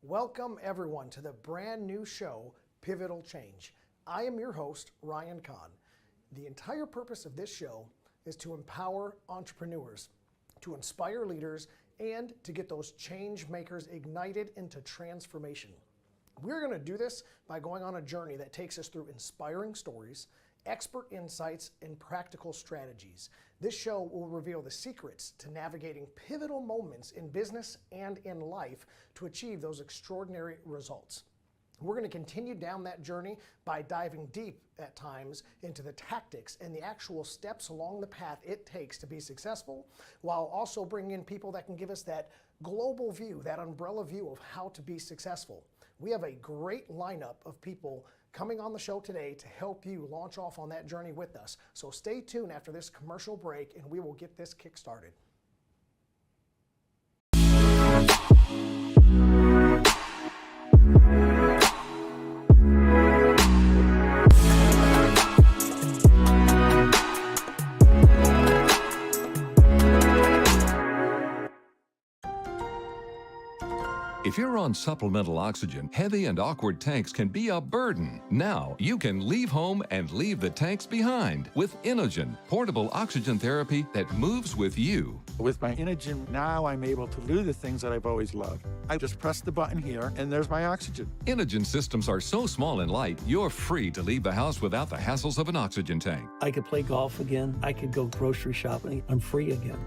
Welcome everyone to the brand new show, Pivotal Change. I am your host, Ryan Kahn. The entire purpose of this show is to empower entrepreneurs, to inspire leaders, and to get those change makers ignited into transformation. We're going to do this by going on a journey that takes us through inspiring stories, expert insights, and practical strategies. This show will reveal the secrets to navigating pivotal moments in business and in life to achieve those extraordinary results. We're going to continue down that journey by diving deep at times into the tactics and the actual steps along the path it takes to be successful, while also bringing in people that can give us that global view, that umbrella view of how to be successful. We have a great lineup of people coming on the show today to help you launch off on that journey with us. So stay tuned after this commercial break and we will get this kick started. If you're on supplemental oxygen, heavy and awkward tanks can be a burden. Now you can leave home and leave the tanks behind with Inogen, portable oxygen therapy that moves with you. With my Inogen, now I'm able to do the things that I've always loved. I just press the button here and there's my oxygen. Inogen systems are so small and light, you're free to leave the house without the hassles of an oxygen tank. I could play golf again. I could go grocery shopping. I'm free again.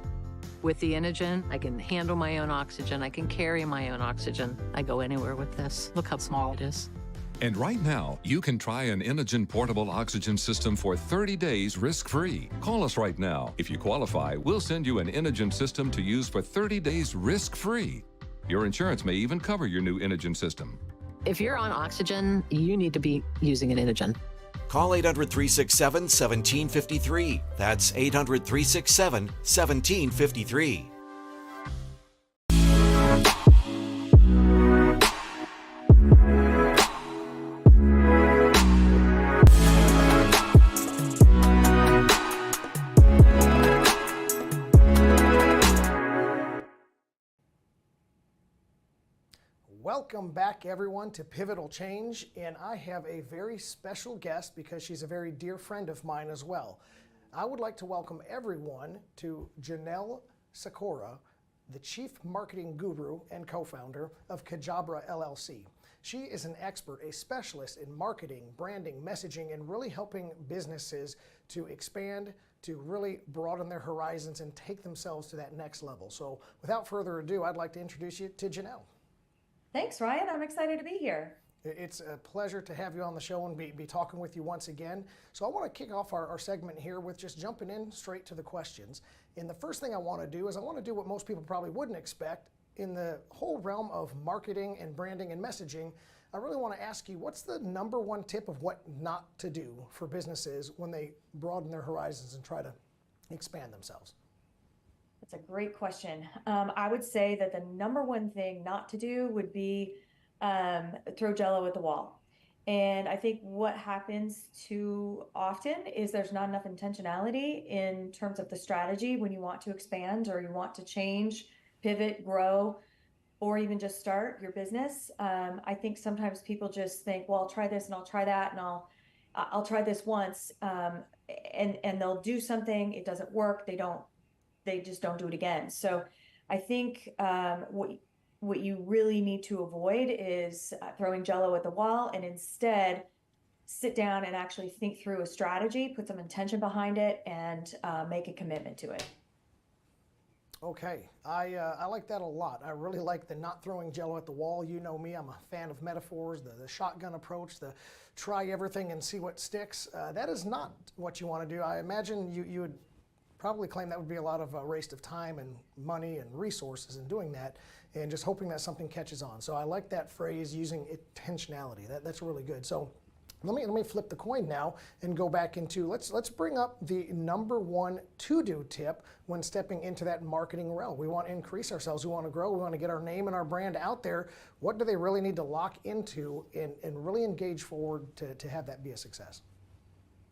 With the Inogen, I can handle my own oxygen. I can carry my own oxygen. I go anywhere with this. Look how small it is. And right now, you can try an Inogen portable oxygen system for 30 days risk-free. Call us right now. If you qualify, we'll send you an Inogen system to use for 30 days risk-free. Your insurance may even cover your new Inogen system. If you're on oxygen, you need to be using an Inogen. Call 800-367-1753. That's 800-367-1753. Welcome back everyone to Pivotal Change, and I have a very special guest because she's a very dear friend of mine as well. I would like to welcome everyone to Janelle Sakura, the Chief Marketing Guru and co-founder of Kajabra LLC. She is an expert, a specialist in marketing, branding, messaging, and really helping businesses to expand, to really broaden their horizons and take themselves to that next level. So without further ado, I'd like to introduce you to Janelle. Thanks, Ryan. I'm excited to be here. It's a pleasure to have you on the show and be talking with you once again. So I want to kick off our segment here with just jumping in straight to the questions. And the first thing I want to do is I want to do what most people probably wouldn't expect in the whole realm of marketing and branding and messaging. I really want to ask you, what's the number one tip of what not to do for businesses when they broaden their horizons and try to expand themselves? That's a great question. I would say that the number one thing not to do would be throw Jello at the wall. And I think what happens too often is there's not enough intentionality in terms of the strategy when you want to expand or you want to change, pivot, grow, or even just start your business. I think sometimes people just think, well, I'll try this and I'll try that and I'll try this once, and they'll do something, it doesn't work, they just don't do it again. So I think what you really need to avoid is throwing Jello at the wall, and instead sit down and actually think through a strategy, put some intention behind it, and make a commitment to it. Okay, I like that a lot. I really like the not throwing Jello at the wall. You know me, I'm a fan of metaphors, the shotgun approach, the try everything and see what sticks. That is not what you want to do. I imagine you would probably claim that would be a lot of a waste of time and money and resources in doing that, and just hoping that something catches on. So I like that phrase, using intentionality. That's really good. So let me flip the coin now and go back into, let's bring up the number one to-do tip when stepping into that marketing realm. We want to increase ourselves, we want to grow, we want to get our name and our brand out there. What do they really need to lock into and really engage forward to have that be a success?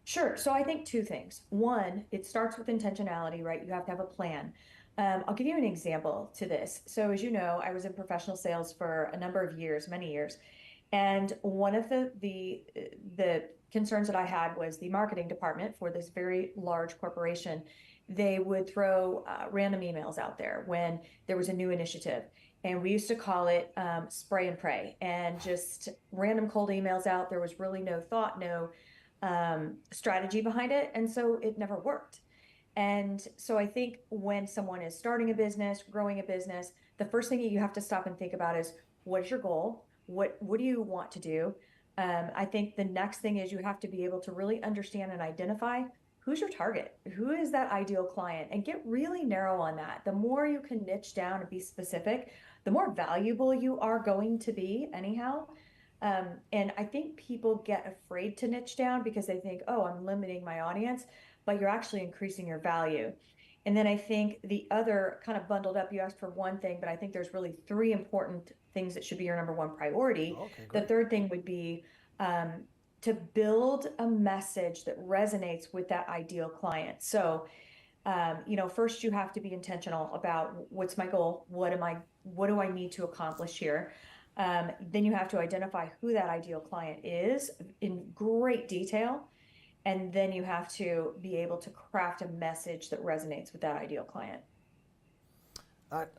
Sure. So I think two things. One, it starts with intentionality, right? You have to have a plan. I'll give you an example to this. So as you know, I was in professional sales for a number of years, many years. And one of the concerns that I had was the marketing department for this very large corporation. They would throw random emails out there when there was a new initiative. And we used to call it spray and pray, and just random cold emails out. There was really no thought, no strategy behind it. And so it never worked. And so I think when someone is starting a business, growing a business, the first thing that you have to stop and think about is, what is your goal? What do you want to do? I think the next thing is you have to be able to really understand and identify who's your target, who is that ideal client, and get really narrow on that. The more you can niche down and be specific, the more valuable you are going to be anyhow. And I think people get afraid to niche down because they think, oh, I'm limiting my audience, but you're actually increasing your value. And then I think the other kind of bundled up, you asked for one thing, but I think there's really three important things that should be your number one priority. Okay, The great. third thing would be to build a message that resonates with that ideal client. So, first you have to be intentional about what's my goal, what do I need to accomplish here. Then you have to identify who that ideal client is in great detail. And then you have to be able to craft a message that resonates with that ideal client.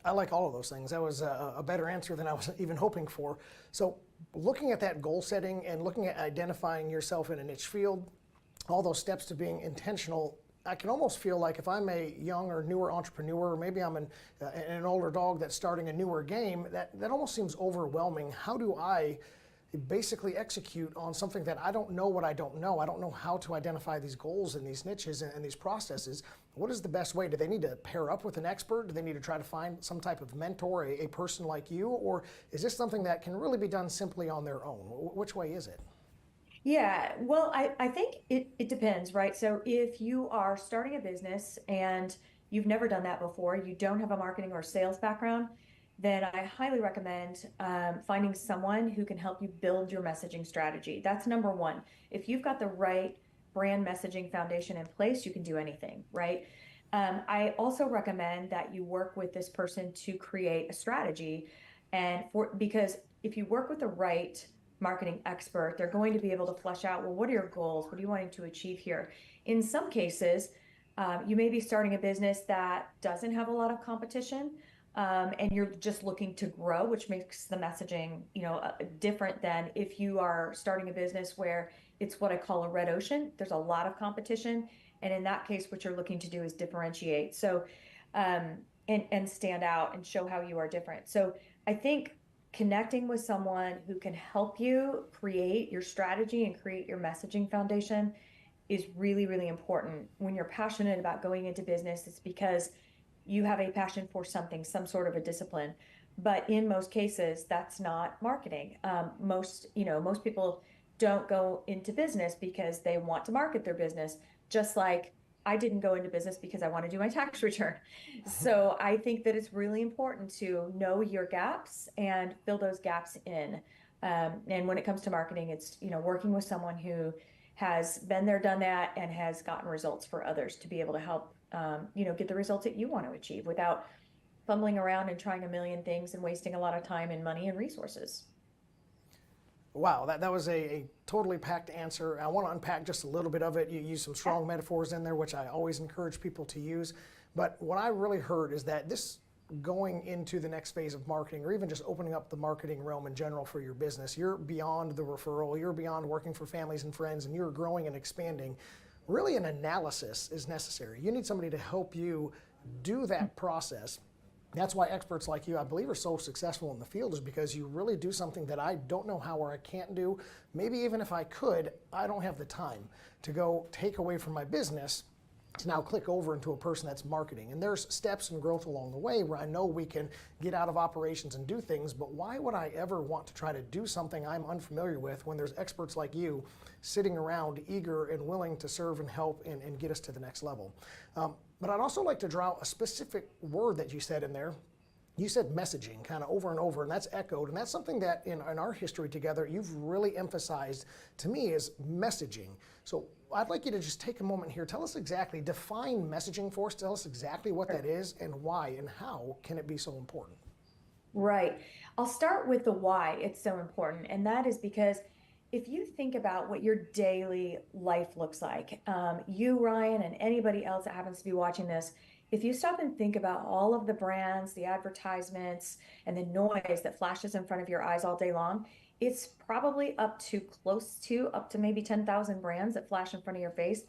I like all of those things. That was a better answer than I was even hoping for. So looking at that goal setting and looking at identifying yourself in a niche field, all those steps to being intentional, I can almost feel like if I'm a young or newer entrepreneur, or maybe I'm an older dog that's starting a newer game, that almost seems overwhelming. How do I basically execute on something that I don't know what I don't know? I don't know how to identify these goals and these niches and these processes. What is the best way? Do they need to pair up with an expert? Do they need to try to find some type of mentor, a person like you? Or is this something that can really be done simply on their own? Which way is it? Yeah, well, I think it depends, right? So if you are starting a business and you've never done that before, you don't have a marketing or sales background, then I highly recommend finding someone who can help you build your messaging strategy. That's number one. If you've got the right brand messaging foundation in place, you can do anything, right? I also recommend that you work with this person to create a strategy, because if you work with the right marketing expert, they're going to be able to flesh out, well, what are your goals? What are you wanting to achieve here? In some cases, you may be starting a business that doesn't have a lot of competition. And you're just looking to grow, which makes the messaging, different than if you are starting a business where it's what I call a red ocean. There's a lot of competition. And in that case, what you're looking to do is differentiate. So, and stand out and show how you are different. So I think connecting with someone who can help you create your strategy and create your messaging foundation is really, really important. When you're passionate about going into business, it's because you have a passion for something, some sort of a discipline. But in most cases, that's not marketing. Most people don't go into business because they want to market their business, just like I didn't go into business because I want to do my tax return. So I think that it's really important to know your gaps and fill those gaps in. And when it comes to marketing, it's, working with someone who has been there, done that, and has gotten results for others to be able to help get the results that you want to achieve without fumbling around and trying a million things and wasting a lot of time and money and resources. Wow, that was a totally packed answer. I want to unpack just a little bit of it. You use some strong metaphors in there, which I always encourage people to use. But what I really heard is that this going into the next phase of marketing, or even just opening up the marketing realm in general for your business, you're beyond the referral, you're beyond working for families and friends, and you're growing and expanding. Really an analysis is necessary. You need somebody to help you do that process. That's why experts like you, I believe, are so successful in the field, is because you really do something that I don't know how or I can't do. Maybe even if I could, I don't have the time to go take away from my business to now click over into a person that's marketing. And there's steps and growth along the way where I know we can get out of operations and do things, but why would I ever want to try to do something I'm unfamiliar with when there's experts like you sitting around eager and willing to serve and help and get us to the next level? But I'd also like to draw a specific word that you said in there. You said messaging kind of over and over, and that's echoed, and that's something that in our history together, you've really emphasized to me is messaging. So I'd like you to just take a moment here. Tell us exactly, define messaging for us. Tell us exactly what that is and why and how can it be so important. Right. I'll start with the why it's so important. And that is because if you think about what your daily life looks like, you, Ryan, and anybody else that happens to be watching this, if you stop and think about all of the brands, the advertisements, and the noise that flashes in front of your eyes all day long, it's probably up to maybe 10,000 brands that flash in front of your face.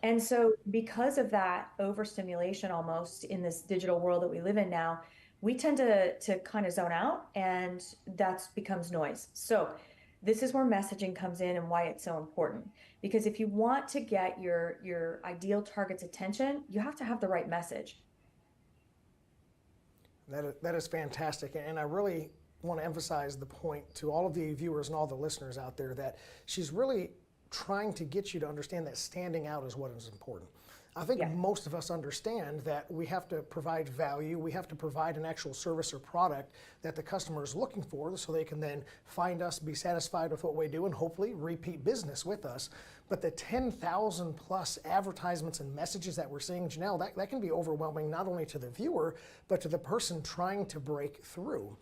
And so because of that overstimulation almost in this digital world that we live in now, we tend to kind of zone out, and that becomes noise. So this is where messaging comes in and why it's so important. Because if you want to get your ideal target's attention, you have to have the right message. That is fantastic. And I really want to emphasize the point to all of the viewers and all the listeners out there that she's really trying to get you to understand that standing out is what is important. I think most of us understand that we have to provide value, we have to provide an actual service or product that the customer is looking for so they can then find us, be satisfied with what we do, and hopefully repeat business with us. But the 10,000 plus advertisements and messages that we're seeing, Janelle, that can be overwhelming not only to the viewer, but to the person trying to break through.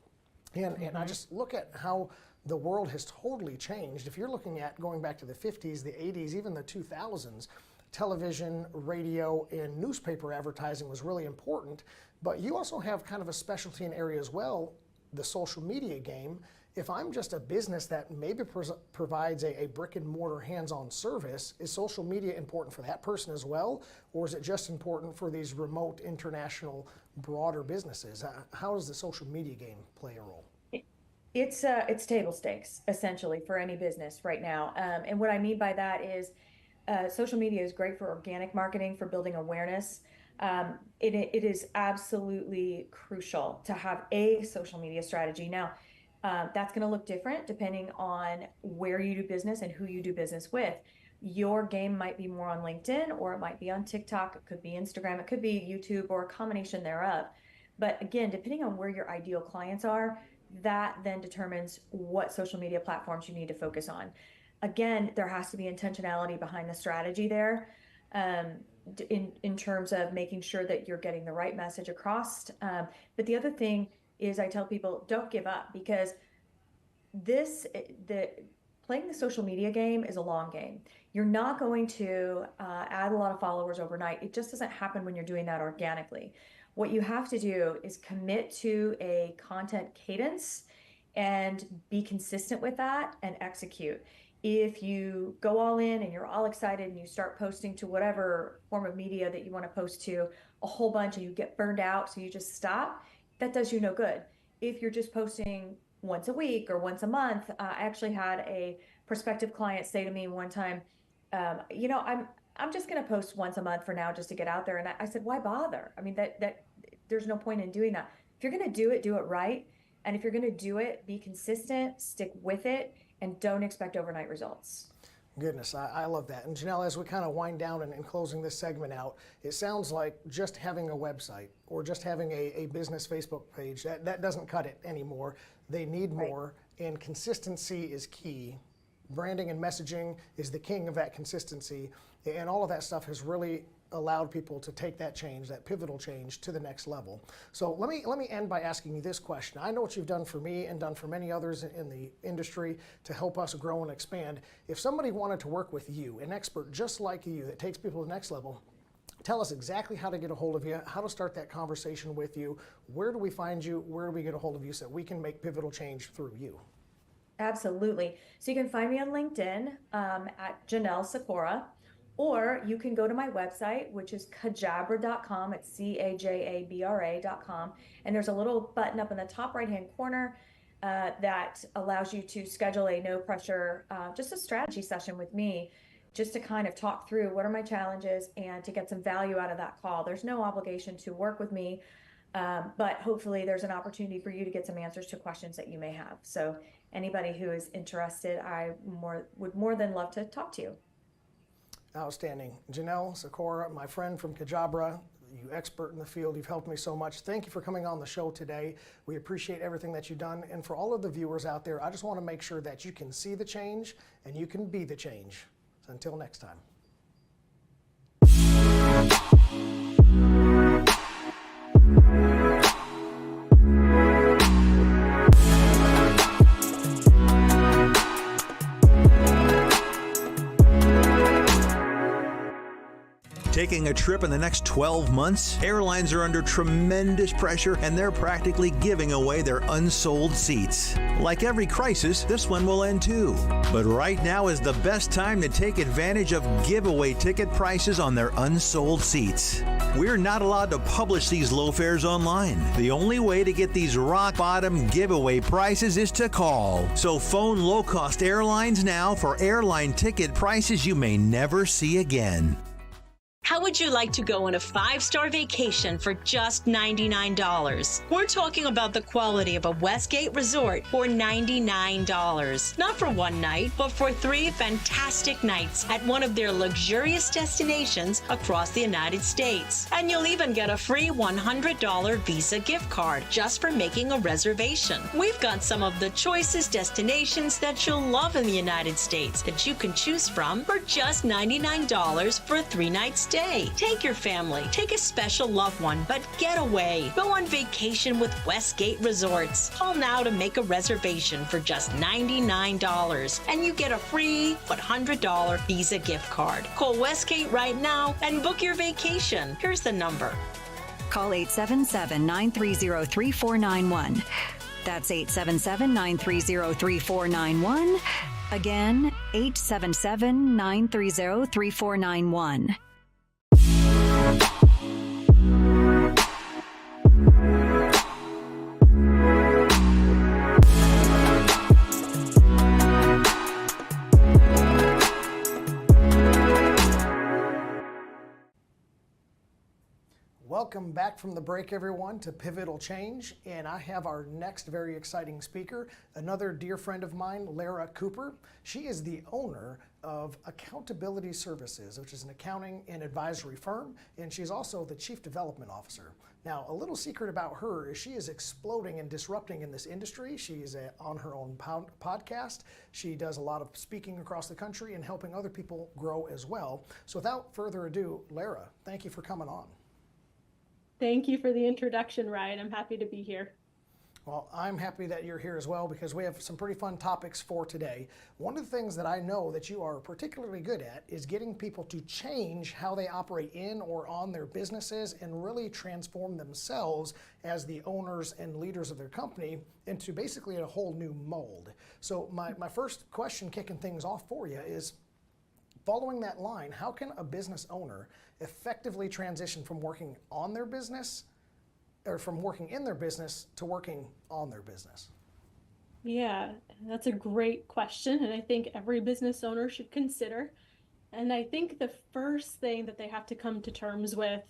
And I just look at how the world has totally changed. If you're looking at going back to the 50s, the 80s, even the 2000s, television, radio, and newspaper advertising was really important, but you also have kind of a specialty in area as well, the social media game. If I'm just a business that maybe provides a brick and mortar hands-on service, is social media important for that person as well? Or is it just important for these remote international broader businesses? How does the social media game play a role? It's table stakes essentially for any business right now. And what I mean by that is social media is great for organic marketing, for building awareness. It is absolutely crucial to have a social media strategy. Now, that's going to look different depending on where you do business and who you do business with. Your game might be more on LinkedIn, or it might be on TikTok, it could be Instagram, it could be YouTube, or a combination thereof. But again, depending on where your ideal clients are, that then determines what social media platforms you need to focus on. Again, there has to be intentionality behind the strategy there, in terms of making sure that you're getting the right message across. But the other thing is, I tell people, don't give up, because playing the social media game is a long game. You're not going to add a lot of followers overnight. It just doesn't happen when you're doing that organically. What you have to do is commit to a content cadence and be consistent with that and execute. If you go all in and you're all excited and you start posting to whatever form of media that you want to post to a whole bunch, and you get burned out, so you just stop, that does you no good. If you're just posting once a week or once a month, I actually had a prospective client say to me one time, I'm just going to post once a month for now just to get out there. And I said, why bother? I mean, that there's no point in doing that. If you're going to do it right. And if you're going to do it, be consistent, stick with it, and don't expect overnight results. Goodness, I love that. And Janelle, as we kind of wind down and closing this segment out, it sounds like just having a website or just having a business Facebook page, that doesn't cut it anymore. They need more, and consistency is key. Branding and messaging is the king of that consistency, and all of that stuff has really allowed people to take that change, that pivotal change, to the next level. So let me end by asking you this question. I know what you've done for me and done for many others in the industry to help us grow and expand. If somebody wanted to work with you, an expert just like you that takes people to the next level, tell us exactly how to get a hold of you, how to start that conversation with you. Where do we find you? Where do we get a hold of you so that we can make pivotal change through you? Absolutely. So you can find me on LinkedIn at Janelle Sikora, or you can go to my website, which is Kajabra.com. It's CAJABRA.com. And there's a little button up in the top right-hand corner that allows you to schedule a no pressure, just a strategy session with me, just to kind of talk through what are my challenges and to get some value out of that call. There's no obligation to work with me, but hopefully there's an opportunity for you to get some answers to questions that you may have. So anybody who is interested, I would more than love to talk to you. Outstanding. Janelle Sikora, my friend from Kajabra, you expert in the field. You've helped me so much. Thank you for coming on the show today. We appreciate everything that you've done. And for all of the viewers out there, I just want to make sure that you can see the change and you can be the change. So until next time. Taking a trip in the next 12 months? Airlines are under tremendous pressure and they're practically giving away their unsold seats. Like every crisis, this one will end too. But right now is the best time to take advantage of giveaway ticket prices on their unsold seats. We're not allowed to publish these low fares online. The only way to get these rock bottom giveaway prices is to call. So phone low cost airlines now for airline ticket prices you may never see again. How would you like to go on a 5-star vacation for just $99? We're talking about the quality of a Westgate resort for $99. Not for one night, but for 3 fantastic nights at one of their luxurious destinations across the United States. And you'll even get a free $100 Visa gift card just for making a reservation. We've got some of the choicest destinations that you'll love in the United States that you can choose from for just $99 for a 3-night stay. Take your family, take a special loved one, but get away. Go on vacation with Westgate Resorts. Call now to make a reservation for just $99, and you get a free $100 Visa gift card. Call Westgate right now and book your vacation. Here's the number. Call 877-930-3491. That's 877-930-3491. Again, 877-930-3491. Welcome back from the break, everyone, to Pivotal Change. And I have our next very exciting speaker, another dear friend of mine, Lara Cooper. She is the owner of Accountability Services, which is an accounting and advisory firm, and she's also the Chief Development Officer. Now, a little secret about her is she is exploding and disrupting in this industry. She is on her own podcast. She does a lot of speaking across the country and helping other people grow as well. So without further ado, Lara, thank you for coming on. Thank you for the introduction, Ryan. I'm happy to be here. Well, I'm happy that you're here as well because we have some pretty fun topics for today. One of the things that I know that you are particularly good at is getting people to change how they operate in or on their businesses and really transform themselves as the owners and leaders of their company into basically a whole new mold. So my first question kicking things off for you is, following that line, how can a business owner effectively transition from working on their business or from working in their business to working on their business? Yeah, that's a great question, and I think every business owner should consider. And I think the first thing that they have to come to terms with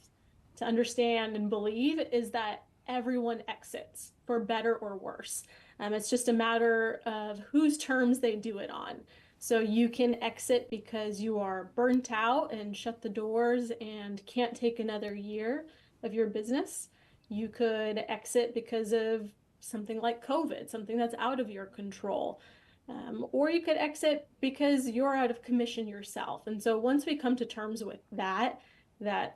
to understand and believe is that everyone exits, for better or worse. It's just a matter of whose terms they do it on. So you can exit because you are burnt out and shut the doors and can't take another year of your business. You could exit because of something like COVID, something that's out of your control. Or you could exit because you're out of commission yourself. And so once we come to terms with that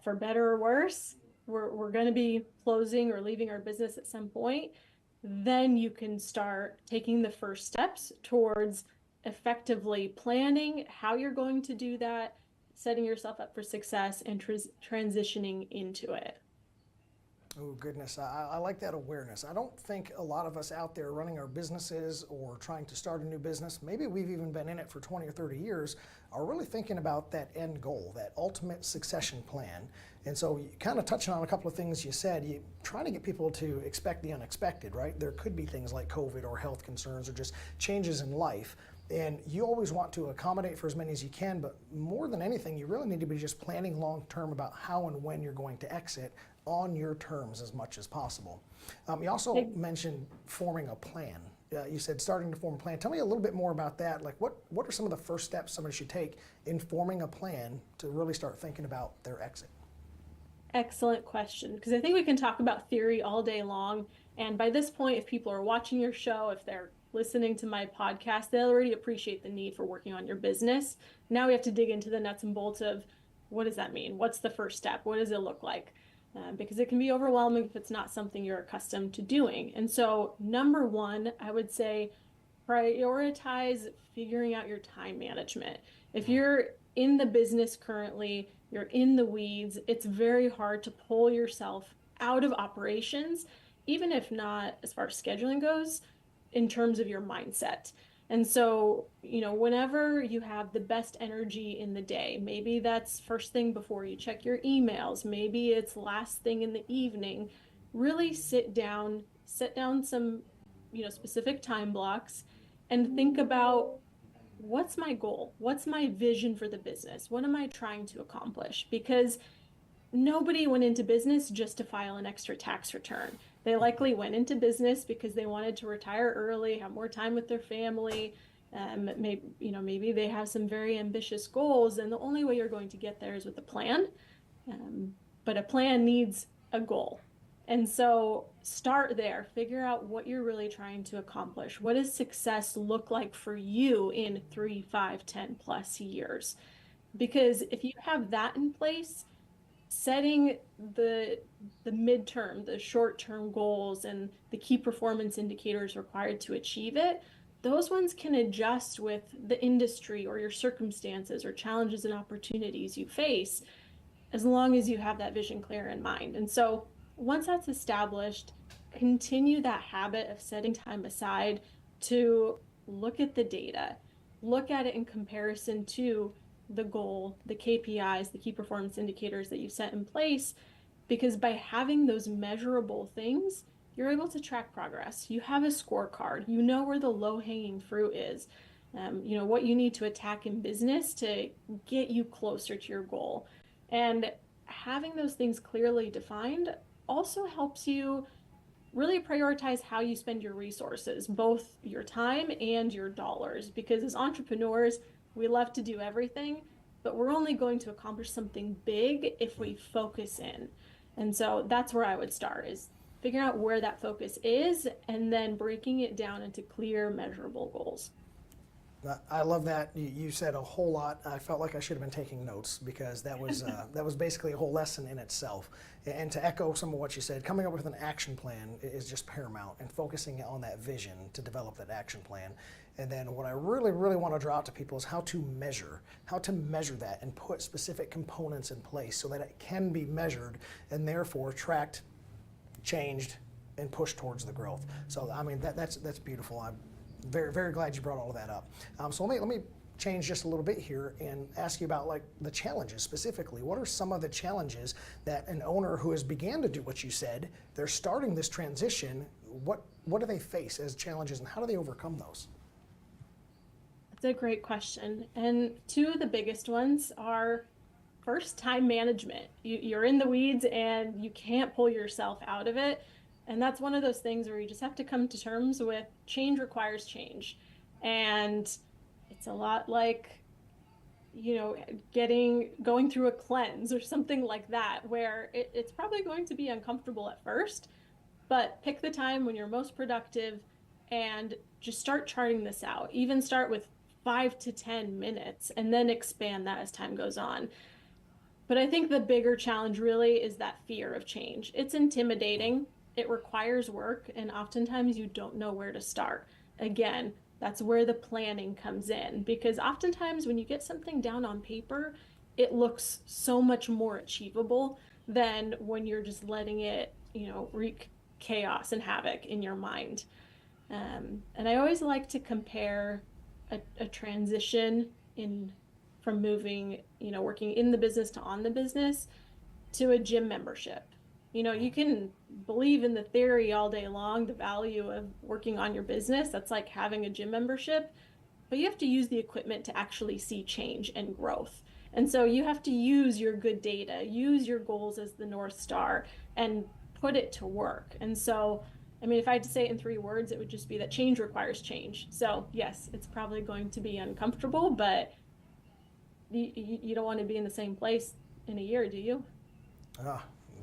for better or worse, we're going to be closing or leaving our business at some point, then you can start taking the first steps towards effectively planning how you're going to do that, setting yourself up for success, and transitioning into it. Oh, goodness. I like that awareness. I don't think a lot of us out there running our businesses or trying to start a new business, maybe we've even been in it for 20 or 30 years, are really thinking about that end goal, that ultimate succession plan. And so you kind of touching on a couple of things you said, you trying to get people to expect the unexpected, right? There could be things like COVID or health concerns or just changes in life. And you always want to accommodate for as many as you can, but more than anything, you really need to be just planning long-term about how and when you're going to exit on your terms as much as possible. You also mentioned forming a plan. You said starting to form a plan. Tell me a little bit more about that. Like what are some of the first steps somebody should take in forming a plan to really start thinking about their exit? excellent question, because I think we can talk about theory all day long. And by this point, if people are watching your show, if they're listening to my podcast, they already appreciate the need for working on your business. Now we have to dig into the nuts and bolts of what does that mean? What's the first step? What does it look like? Because it can be overwhelming if it's not something you're accustomed to doing. And so, number one, I would say prioritize figuring out your time management. If you're in the business currently, you're in the weeds, it's very hard to pull yourself out of operations, even if not as far as scheduling goes, in terms of your mindset. And so, whenever you have the best energy in the day, maybe that's first thing before you check your emails, maybe it's last thing in the evening, really set down some, specific time blocks and think about, what's my goal? What's my vision for the business? What am I trying to accomplish? Because nobody went into business just to file an extra tax return. They likely went into business because they wanted to retire early, have more time with their family. Maybe they have some very ambitious goals, and the only way you're going to get there is with a plan. But a plan needs a goal. And so start there, figure out what you're really trying to accomplish. What does success look like for you in 3, 5, 10 plus years? Because if you have that in place, setting the midterm, the short-term goals and the key performance indicators required to achieve it, those ones can adjust with the industry or your circumstances or challenges and opportunities you face, as long as you have that vision clear in mind. And so once that's established, continue that habit of setting time aside to look at the data, look at it in comparison to the goal, the KPIs, the key performance indicators that you set in place, because by having those measurable things, you're able to track progress. You have a scorecard. You know where the low-hanging fruit is. What you need to attack in business to get you closer to your goal. And having those things clearly defined also helps you really prioritize how you spend your resources, both your time and your dollars, because as entrepreneurs, we love to do everything, but we're only going to accomplish something big if we focus in. And so that's where I would start, is figuring out where that focus is and then breaking it down into clear, measurable goals. I love that. You said a whole lot. I felt like I should have been taking notes, because that was basically a whole lesson in itself. And to echo some of what you said, coming up with an action plan is just paramount, and focusing on that vision to develop that action plan. And then what I really, really want to draw out to people is how to measure that and put specific components in place so that it can be measured and therefore tracked, changed, and pushed towards the growth. So I mean, that's beautiful. I'm very, very glad you brought all of that up. So let me change just a little bit here and ask you about like the challenges specifically. What are some of the challenges that an owner who has began to do what you said, they're starting this transition, what do they face as challenges and how do they overcome those? That's a great question. And two of the biggest ones are, first, time management. You're in the weeds and you can't pull yourself out of it. And that's one of those things where you just have to come to terms with change requires change. And it's a lot like, going through a cleanse or something like that, where it's probably going to be uncomfortable at first, but pick the time when you're most productive and just start charting this out. Even start with 5 to 10 minutes and then expand that as time goes on. But I think the bigger challenge really is that fear of change. It's intimidating. It requires work, and oftentimes you don't know where to start. Again, that's where the planning comes in, because oftentimes when you get something down on paper, it looks so much more achievable than when you're just letting it, wreak chaos and havoc in your mind. And I always like to compare a transition from moving, working in the business to on the business, to a gym membership. You can believe in the theory all day long, the value of working on your business. That's like having a gym membership, but you have to use the equipment to actually see change and growth. And so you have to use your good data, use your goals as the North Star, and put it to work. And so, if I had to say it in 3 words, it would just be that change requires change. So yes, it's probably going to be uncomfortable, but you don't want to be in the same place in a year, do you?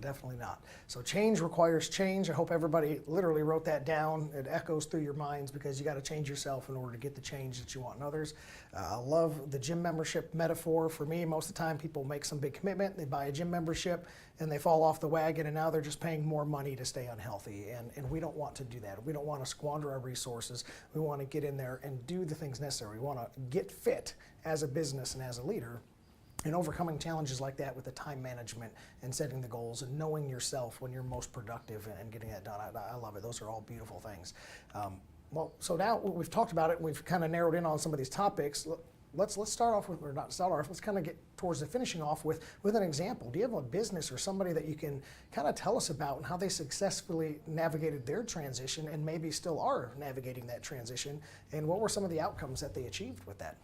Definitely not. So change requires change. I hope everybody literally wrote that down. It echoes through your minds because you got to change yourself in order to get the change that you want in others. I love the gym membership metaphor. For me, most of the time people make some big commitment, they buy a gym membership, and they fall off the wagon, and now they're just paying more money to stay unhealthy. And we don't want to do that. We don't want to squander our resources. We want to get in there and do the things necessary. We want to get fit as a business and as a leader, and overcoming challenges like that with the time management and setting the goals and knowing yourself when you're most productive and getting that done. I love it. Those are all beautiful things. Well, so now we've talked about it, and we've kind of narrowed in on some of these topics. Let's start off with, or not start off, let's kind of get towards the finishing off with an example. Do you have a business or somebody that you can kind of tell us about and how they successfully navigated their transition and maybe still are navigating that transition, and what were some of the outcomes that they achieved with that?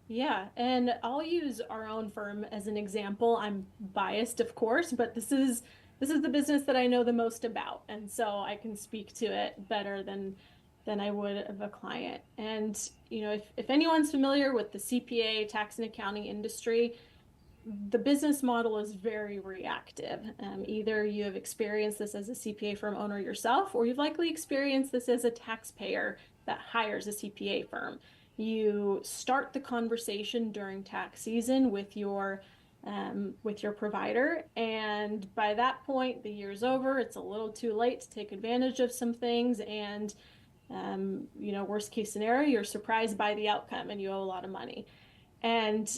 Yeah, and I'll use our own firm as an example. I'm biased, of course, but this is the business that I know the most about, and so I can speak to it better than I would of a client. And you know, if anyone's familiar with the CPA, tax and accounting industry, the business model is very reactive. Either you have experienced this as a CPA firm owner yourself, or you've likely experienced this as a taxpayer that hires a CPA firm. You start the conversation during tax season with your provider, and by that point, the year's over. It's a little too late to take advantage of some things, and you know, worst case scenario, you're surprised by the outcome and you owe a lot of money. And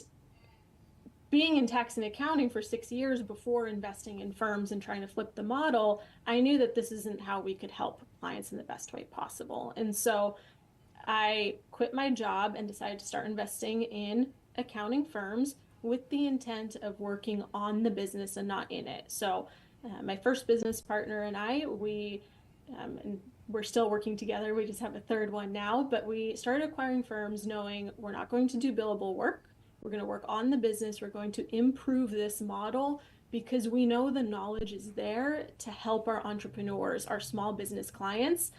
being in tax and accounting for 6 years before investing in firms and trying to flip the model, I knew that this isn't how we could help clients in the best way possible. And so I quit my job and decided to start investing in accounting firms with the intent of working on the business and not in it. So my first business partner and I, and we're still working together. We just have a third one now, but we started acquiring firms knowing we're not going to do billable work. We're going to work on the business. We're going to improve this model because we know the knowledge is there to help our entrepreneurs, our small business clients,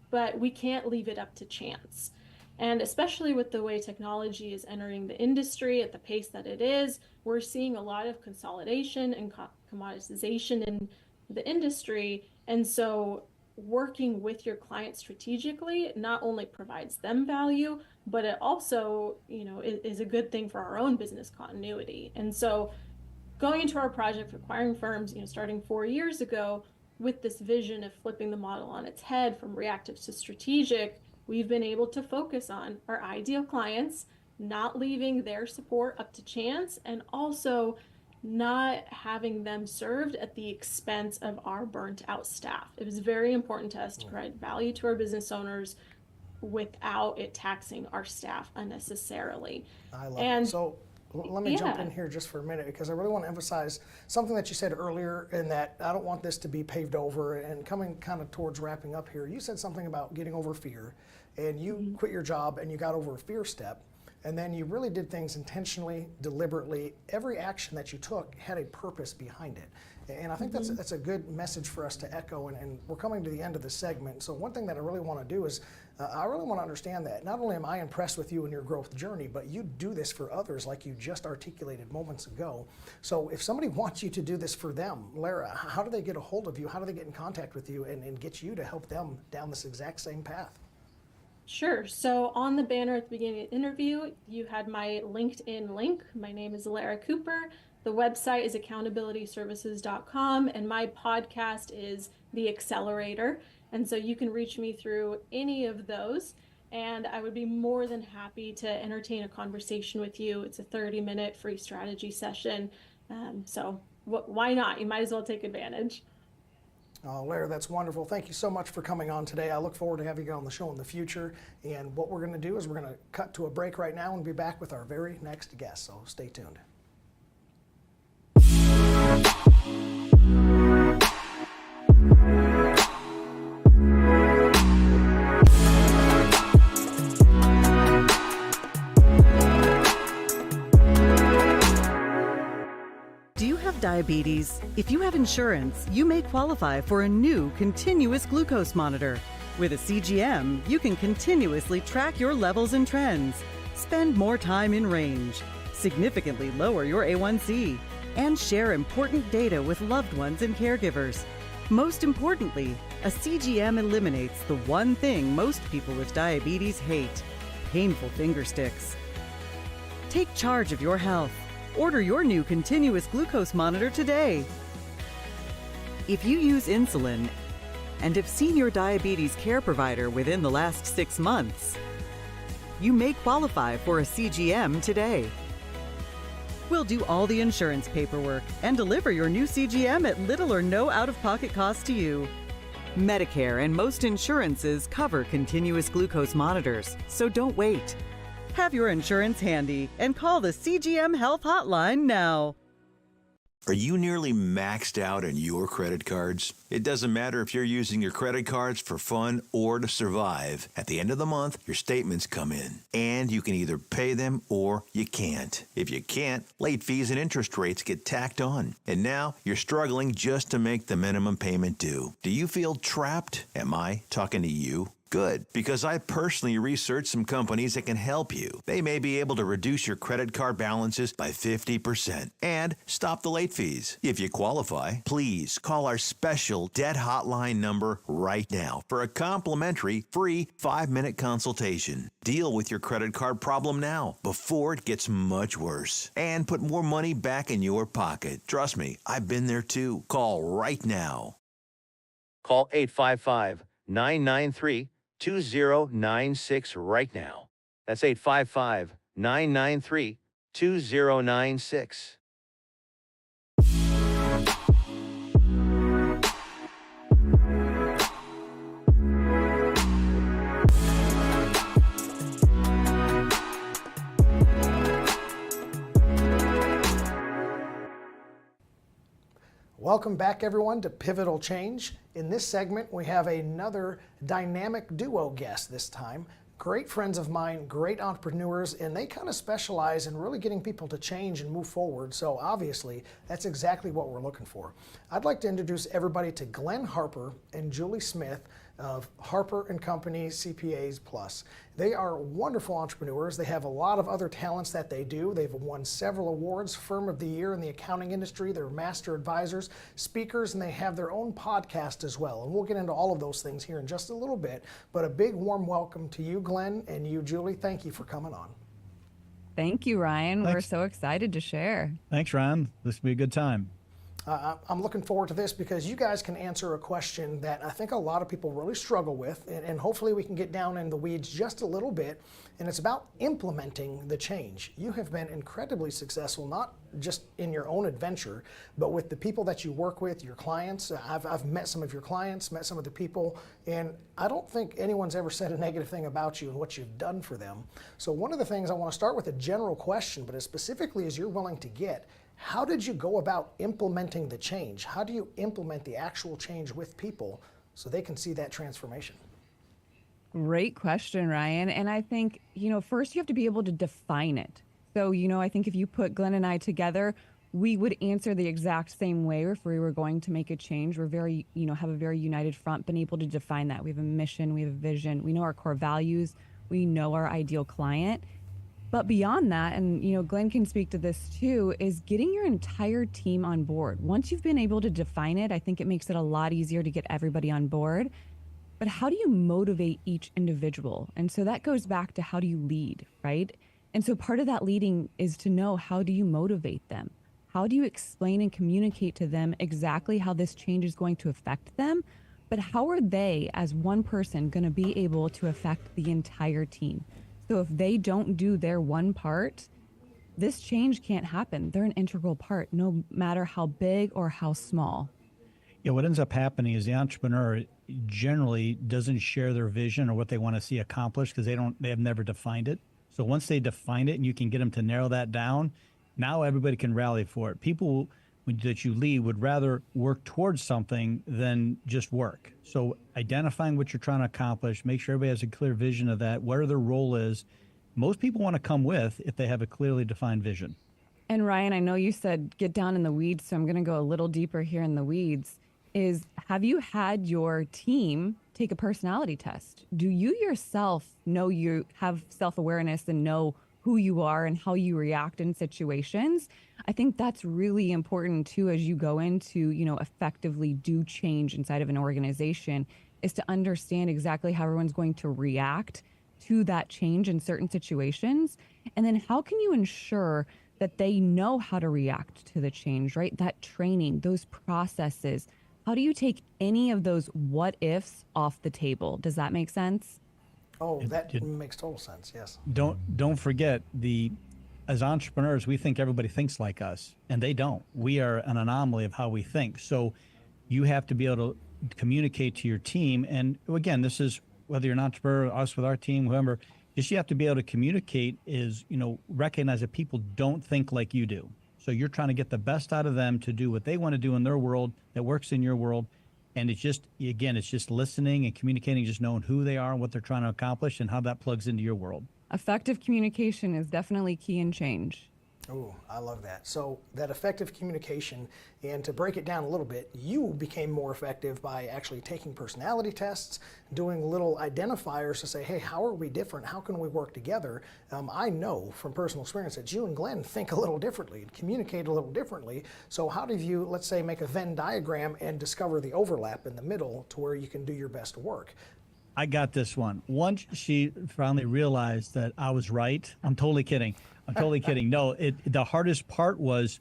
but we can't leave it up to chance. And especially with the way technology is entering the industry at the pace that it is, we're seeing a lot of consolidation and commoditization in the industry. And so working with your client strategically not only provides them value, but it also, you know, is a good thing for our own business continuity. And so going into our project for acquiring firms, you know, starting 4 years ago with this vision of flipping the model on its head from reactive to strategic, we've been able to focus on our ideal clients, not leaving their support up to chance, and also not having them served at the expense of our burnt out staff. It was very important to us to provide value to our business owners without it taxing our staff unnecessarily. I love it. So let me jump in here just for a minute, because I really want to emphasize something that you said earlier, in that I don't want this to be paved over. And coming kind of towards wrapping up here, you said something about getting over fear, and you quit your job and you got over a fear step. And then you really did things intentionally, deliberately. Every action that you took had a purpose behind it. And I think that's a good message for us to echo, and we're coming to the end of the segment. So one thing that I really want to do is, I really want to understand that not only am I impressed with you and your growth journey, but you do this for others like you just articulated moments ago. So if somebody wants you to do this for them, Lara, how do they get a hold of you? How do they get in contact with you and get you to help them down this exact same path? Sure. So on the banner at the beginning of the interview, you had my LinkedIn link. My name is Lara Cooper. The website is accountabilityservices.com, and my podcast is The Accelerator. And so you can reach me through any of those, and I would be more than happy to entertain a conversation with you. It's a 30-minute free strategy session. So why not? You might as well take advantage. Lara, that's wonderful. Thank you so much for coming on today. I look forward to having you on the show in the future. And what we're going to do is we're going to cut to a break right now and be back with our very next guest. So stay tuned. Diabetes. If you have insurance, you may qualify for a new continuous glucose monitor. With a CGM, you can continuously track your levels and trends, spend more time in range, significantly lower your A1C, and share important data with loved ones and caregivers. Most importantly, a CGM eliminates the one thing most people with diabetes hate: painful finger sticks. Take charge of your health. Order your new continuous glucose monitor today. If you use insulin and have seen your diabetes care provider within the last 6 months, you may qualify for a CGM today. We'll do all the insurance paperwork and deliver your new CGM at little or no out-of-pocket cost to you. Medicare and most insurances cover continuous glucose monitors, so don't wait. Have your insurance handy and call the CGM Health Hotline now. Are you nearly maxed out on your credit cards? It doesn't matter if you're using your credit cards for fun or to survive. At the end of the month, your statements come in, and you can either pay them or you can't. If you can't, late fees and interest rates get tacked on. And now you're struggling just to make the minimum payment due. Do you feel trapped? Am I talking to you? Good, because I personally researched some companies that can help you. They may be able to reduce your credit card balances by 50% and stop the late fees. If you qualify, please call our special debt hotline number right now for a complimentary free 5-minute consultation. Deal with your credit card problem now before it gets much worse and put more money back in your pocket. Trust me, I've been there too. Call right now. Call 855-993-2096 right now. That's 855-993-2096. Welcome back, everyone, to Pivotal Change. In this segment, we have another dynamic duo guest this time. Great friends of mine, great entrepreneurs, and they kind of specialize in really getting people to change and move forward. So obviously, that's exactly what we're looking for. I'd like to introduce everybody to Glenn Harper and Julie Smith of Harper & Company CPAs Plus. They are wonderful entrepreneurs. They have a lot of other talents that they do. They've won several awards, Firm of the Year in the accounting industry. They're master advisors, speakers, and they have their own podcast as well. And we'll get into all of those things here in just a little bit. But a big warm welcome to you, Glenn, and you, Julie. Thank you for coming on. Thank you, Ryan. Thanks. We're so excited to share. Thanks, Ryan. This will be a good time. I'm looking forward to this because you guys can answer a question that I think a lot of people really struggle with, and hopefully we can get down in the weeds just a little bit, and it's about implementing the change. You have been incredibly successful, not just in your own adventure, but with the people that you work with, your clients. I've met some of your clients, met some of the people, and I don't think anyone's ever said a negative thing about you and what you've done for them. So one of the things I want to start with a general question, but as specifically as you're willing to get, how did you go about implementing the change? How do you implement the actual change with people so they can see that transformation? Great question, Ryan. And I think, first you have to be able to define it. So, I think if you put Glenn and I together, we would answer the exact same way if we were going to make a change. We're very, have a very united front, been able to define that. We have a mission, we have a vision, we know our core values, we know our ideal client. But beyond that, and Glenn can speak to this too, is getting your entire team on board. Once you've been able to define it, I think it makes it a lot easier to get everybody on board. But how do you motivate each individual? And so that goes back to how do you lead, right? And so part of that leading is to know, how do you motivate them? How do you explain and communicate to them exactly how this change is going to affect them? But how are they, as one person, going to be able to affect the entire team? So if they don't do their one part, this change can't happen. They're an integral part, no matter how big or how small. Yeah, what ends up happening is the entrepreneur generally doesn't share their vision or what they want to see accomplished because they have never defined it. So once they define it and you can get them to narrow that down, now everybody can rally for it. People that you lead would rather work towards something than just work. So identifying what you're trying to accomplish, make sure everybody has a clear vision of that, where their role is. Most people want to come with if they have a clearly defined vision. And Ryan, I know you said get down in the weeds, so I'm going to go a little deeper here in the weeds. Have you had your team take a personality test? Do you yourself know you have self-awareness and know who who you are and how you react in situations. I think that's really important too as you go into, effectively do change inside of an organization, is to understand exactly how everyone's going to react to that change in certain situations. And then how can you ensure that they know how to react to the change, right? That training, those processes. How do you take any of those what ifs off the table? Does that make sense? Oh, that makes total sense. Yes. Don't forget, as entrepreneurs, we think everybody thinks like us, and they don't. We are an anomaly of how we think. So you have to be able to communicate to your team. And again, this is whether you're an entrepreneur, us with our team, whoever, just you have to be able to communicate is, recognize that people don't think like you do. So you're trying to get the best out of them to do what they want to do in their world that works in your world. And it's just listening and communicating, just knowing who they are and what they're trying to accomplish and how that plugs into your world. Effective communication is definitely key in change. Oh, I love that. So that effective communication, and to break it down a little bit, you became more effective by actually taking personality tests, doing little identifiers to say, hey, how are we different? How can we work together? I know from personal experience that you and Glenn think a little differently, communicate a little differently. So how did you, let's say, make a Venn diagram and discover the overlap in the middle to where you can do your best work? I got this one. Once she finally realized that I was right, I'm totally kidding. No, the hardest part was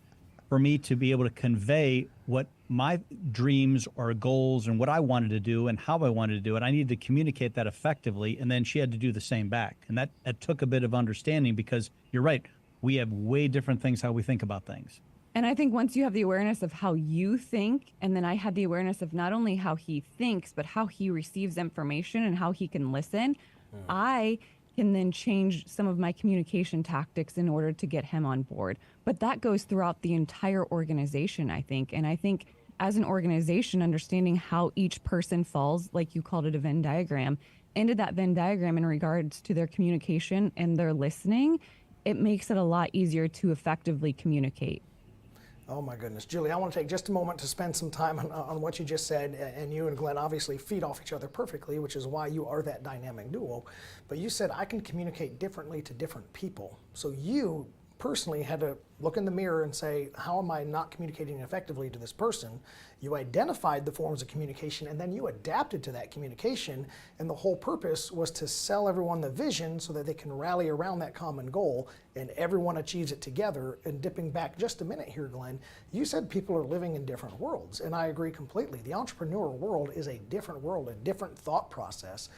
for me to be able to convey what my dreams or goals and what I wanted to do and how I wanted to do it. I needed to communicate that effectively, and then she had to do the same back. And that took a bit of understanding, because you're right, we have way different things how we think about things. And I think once you have the awareness of how you think, and then I had the awareness of not only how he thinks, but how he receives information and how he can listen, I can then change some of my communication tactics in order to get him on board. But that goes throughout the entire organization, I think. And I think as an organization, understanding how each person falls, like you called it, a Venn diagram, into that Venn diagram in regards to their communication and their listening, it makes it a lot easier to effectively communicate. Oh my goodness. Julie, I want to take just a moment to spend some time on what you just said, and you and Glenn obviously feed off each other perfectly, which is why you are that dynamic duo. But you said I can communicate differently to different people. So you personally had to look in the mirror and say, how am I not communicating effectively to this person? You identified the forms of communication, and then you adapted to that communication, and the whole purpose was to sell everyone the vision so that they can rally around that common goal and everyone achieves it together. And dipping back just a minute here, Glenn, you said people are living in different worlds, and I agree completely. The entrepreneurial world is a different world, a different thought process.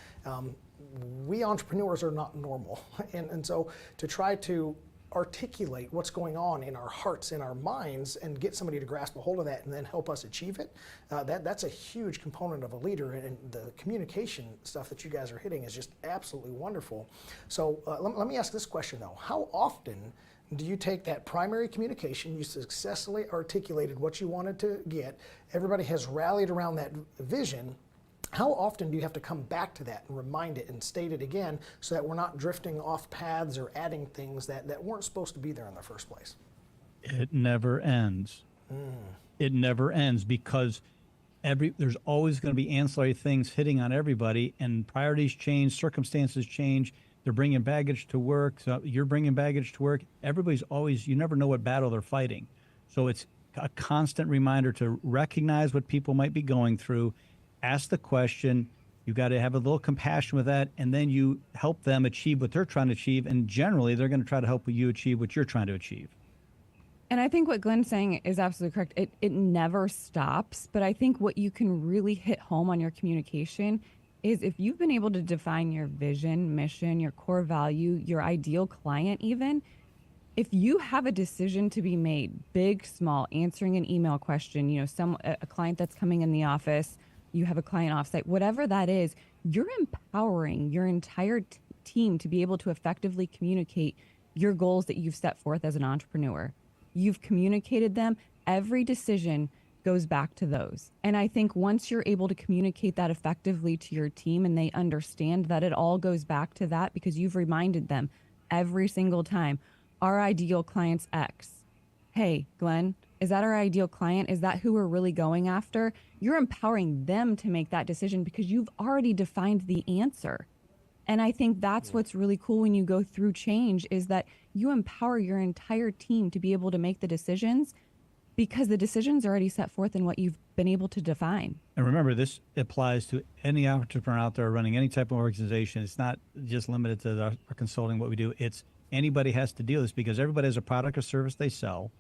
We entrepreneurs are not normal, and so to try to articulate what's going on in our hearts, in our minds, and get somebody to grasp a hold of that and then help us achieve it, that's a huge component of a leader, and the communication stuff that you guys are hitting is just absolutely wonderful. So let me ask this question though. How often do you take that primary communication, you successfully articulated what you wanted to get, everybody has rallied around that vision, how often do you have to come back to that and remind it and state it again so that we're not drifting off paths or adding things that weren't supposed to be there in the first place? It never ends. It never ends, because there's always going to be ancillary things hitting on everybody, and priorities change, circumstances change. They're bringing baggage to work. So you're bringing baggage to work. Everybody's always, you never know what battle they're fighting. So it's a constant reminder to recognize what people might be going through. Ask the question. You got to have a little compassion with that, and then you help them achieve what they're trying to achieve, and generally they're going to try to help you achieve what you're trying to achieve. And I think what Glenn's saying is absolutely correct. It never stops, but I think what you can really hit home on your communication is if you've been able to define your vision, mission, your core value, your ideal client even, if you have a decision to be made, big, small, answering an email question, a client that's coming in the office, you have a client offsite, whatever that is, you're empowering your entire team to be able to effectively communicate your goals that you've set forth as an entrepreneur. You've communicated them. Every decision goes back to those. And I think once you're able to communicate that effectively to your team and they understand that it all goes back to that because you've reminded them every single time, our ideal client's X. Hey, Glenn, is that our ideal client? Is that who we're really going after? You're empowering them to make that decision because you've already defined the answer. And I think that's what's really cool when you go through change is that you empower your entire team to be able to make the decisions because the decisions are already set forth in what you've been able to define. And remember, this applies to any entrepreneur out there running any type of organization. It's not just limited to our consulting, what we do. It's anybody has to deal with this because everybody has a product or service they sell.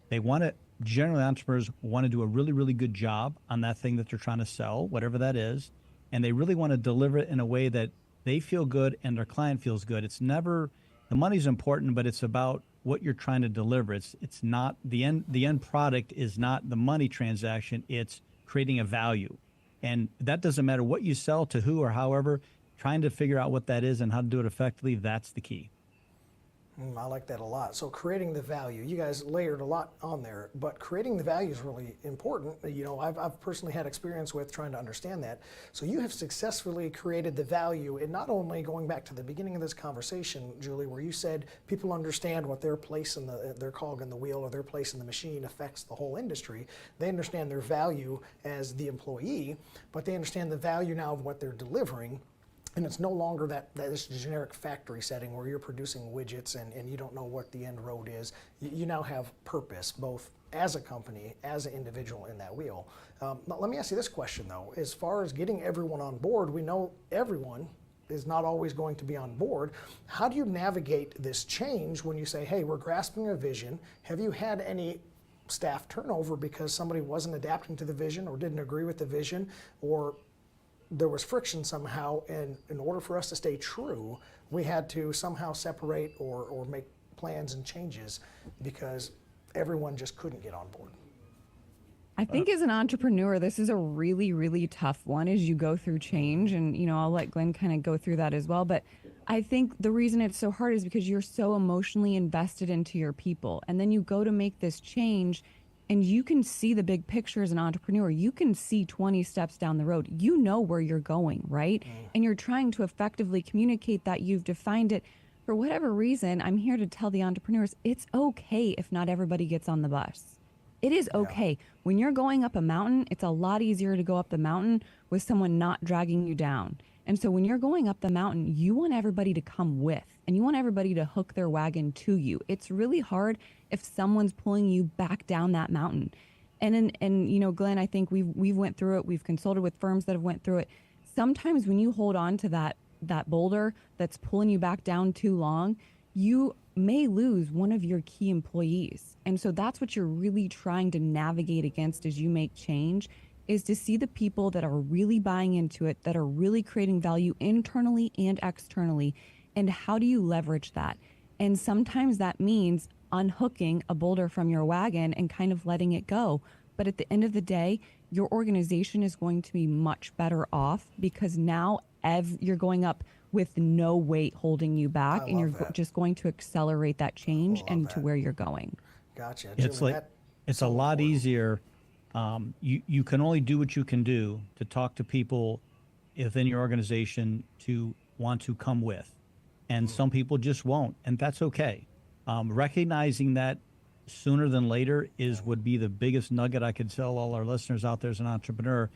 They want to, generally entrepreneurs want to do a really, really good job on that thing that they're trying to sell, whatever that is. And they really want to deliver it in a way that they feel good and their client feels good. It's never, the money's important, but it's about what you're trying to deliver. It's not the end product is not the money transaction. It's creating a value. And that doesn't matter what you sell to who or however, trying to figure out what that is and how to do it effectively, that's the key. I like that a lot. So creating the value, you guys layered a lot on there, but creating the value is really important. You know, I've personally had experience with trying to understand that. So you have successfully created the value, and not only going back to the beginning of this conversation, Julie, where you said people understand what their place in their cog in the wheel or their place in the machine affects the whole industry. They understand their value as the employee, but they understand the value now of what they're delivering. And it's no longer this generic factory setting where you're producing widgets and you don't know what the end road is. You now have purpose, both as a company, as an individual in that wheel. Let me ask you this question though. As far as getting everyone on board, we know everyone is not always going to be on board. How do you navigate this change when you say, hey, we're grasping a vision? Have you had any staff turnover because somebody wasn't adapting to the vision or didn't agree with the vision, or there was friction somehow, and in order for us to stay true, we had to somehow separate or make plans and changes because everyone just couldn't get on board? I think as an entrepreneur, this is a really, really tough one as you go through change. And, you know, I'll let Glenn kind of go through that as well. But I think the reason it's so hard is because you're so emotionally invested into your people. And then you go to make this change and you can see the big picture as an entrepreneur. You can see 20 steps down the road. You know where you're going, right? And you're trying to effectively communicate that you've defined it. For whatever reason, I'm here to tell the entrepreneurs, it's okay if not everybody gets on the bus. It is okay. When you're going up a mountain, it's a lot easier to go up the mountain with someone not dragging you down. And so when you're going up the mountain, you want everybody to come with, and you want everybody to hook their wagon to you. It's really hard if someone's pulling you back down that mountain. And you know, Glenn, I think we've went through it. We've consulted with firms that have went through it. Sometimes when you hold on to that boulder that's pulling you back down too long, you may lose one of your key employees. And so that's what you're really trying to navigate against as you make change, is to see the people that are really buying into it, that are really creating value internally and externally, and how do you leverage that? And sometimes that means unhooking a boulder from your wagon and kind of letting it go. But at the end of the day, your organization is going to be much better off because now you're going up with no weight holding you back, and you're just going to accelerate that change and to where you're going. Gotcha. It's Julie, like, it's a lot easier. You can only do what you can do to talk to people within your organization to want to come with. And some people just won't, and that's okay. Recognizing that sooner than later would be the biggest nugget I could tell all our listeners out there as an entrepreneur.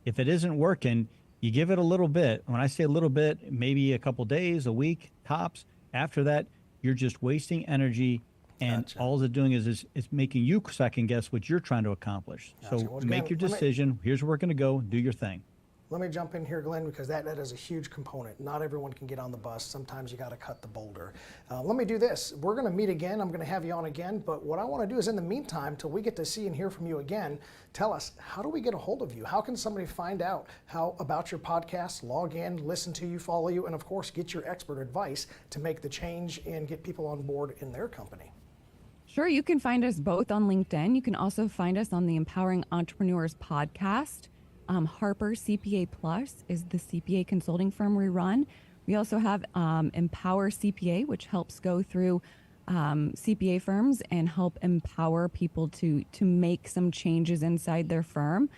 If it isn't working, you give it a little bit. When I say a little bit, maybe a couple days, a week, tops. After that, you're just wasting energy. And all it's doing is it's making you second guess what you're trying to accomplish. Gotcha. So Well, make Glenn, your decision. Here's where we're going to go. Do your thing. Let me jump in here, Glenn, because that is a huge component. Not everyone can get on the bus. Sometimes you got to cut the boulder. Let me do this. We're going to meet again. I'm going to have you on again. But what I want to do is, in the meantime, till we get to see and hear from you again, tell us, how do we get a hold of you? How can somebody find out about your podcast, log in, listen to you, follow you, and of course, get your expert advice to make the change and get people on board in their company? Sure, you can find us both on LinkedIn. You can also find us on the Empowering Entrepreneurs podcast. Harper CPA Plus is the CPA consulting firm we run. We also have Empower CPA, which helps go through CPA firms and help empower people to make some changes inside their firm.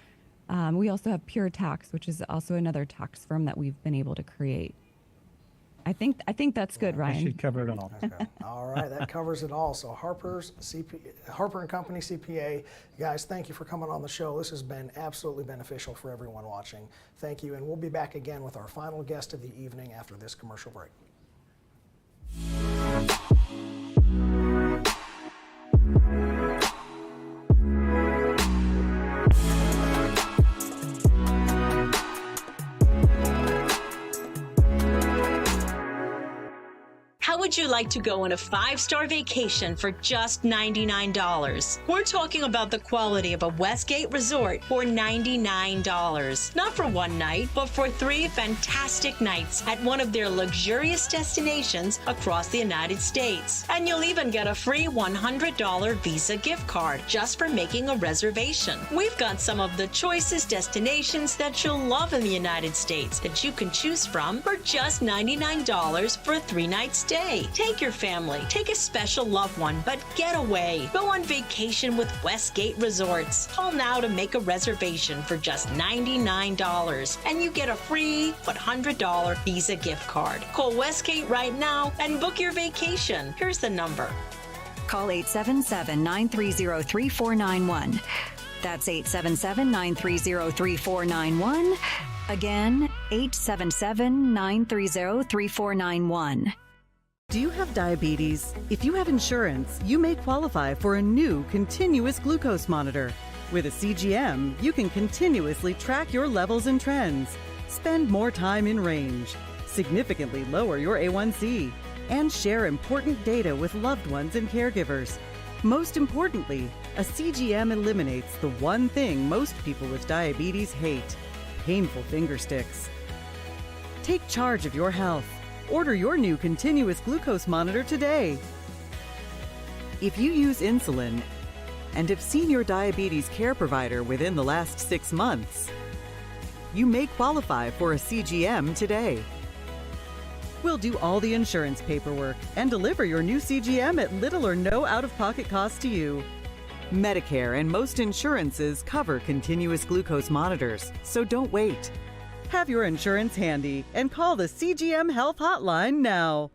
We also have Pure Tax, which is also another tax firm that we've been able to create. I think that's good, I Ryan. should cover it all. Okay. All right, that covers it all. So Harper and Company CPA, guys, thank you for coming on the show. This has been absolutely beneficial for everyone watching. Thank you, and we'll be back again with our final guest of the evening after this commercial break. How would you like to go on a 5-star vacation for just $99? We're talking about the quality of a Westgate resort for $99. Not for one night, but for 3 fantastic nights at one of their luxurious destinations across the United States. And you'll even get a free $100 Visa gift card just for making a reservation. We've got some of the choicest destinations that you'll love in the United States that you can choose from for just $99 for a 3-night stay. Take your family, take a special loved one, but get away. Go on vacation with Westgate Resorts. Call now to make a reservation for just $99 and you get a free $100 Visa gift card. Call Westgate right now and book your vacation. Here's the number. Call 877-930-3491. That's 877-930-3491. Again, 877-930-3491. Do you have diabetes? If you have insurance, you may qualify for a new continuous glucose monitor. With a CGM, you can continuously track your levels and trends, spend more time in range, significantly lower your A1C, and share important data with loved ones and caregivers. Most importantly, a CGM eliminates the one thing most people with diabetes hate: painful finger sticks. Take charge of your health. Order your new continuous glucose monitor today. If you use insulin and have seen your diabetes care provider within the last 6 months, you may qualify for a CGM today. We'll do all the insurance paperwork and deliver your new CGM at little or no out-of-pocket cost to you. Medicare and most insurances cover continuous glucose monitors, so don't wait. Have your insurance handy and call the CGM Health Hotline now.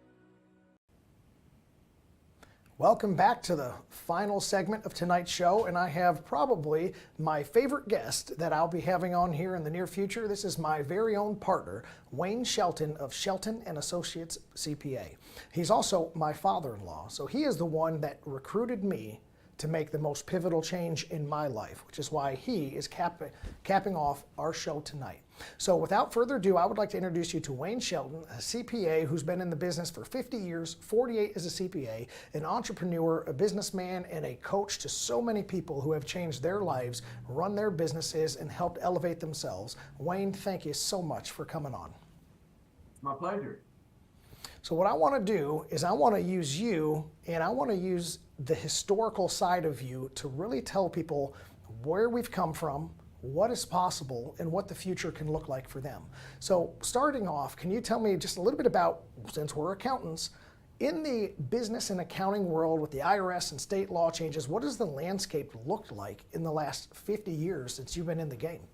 Welcome back to the final segment of tonight's show, and I have probably my favorite guest that I'll be having on here in the near future. This is my very own partner, Wayne Shelton of Shelton and Associates CPA. He's also my father-in-law, so he is the one that recruited me to make the most pivotal change in my life, which is why he is capping off our show tonight. So without further ado, I would like to introduce you to Wayne Shelton, a CPA who's been in the business for 50 years, 48 as a CPA, an entrepreneur, a businessman, and a coach to so many people who have changed their lives, run their businesses, and helped elevate themselves. Wayne, thank you so much for coming on. It's my pleasure. So what I want to do is I want to use you, and I want to use the historical side of you to really tell people where we've come from, what is possible, and what the future can look like for them. So starting off, can you tell me just a little bit about, since we're accountants, in the business and accounting world with the IRS and state law changes, what does the landscape look like in the last 50 years since you've been in the game?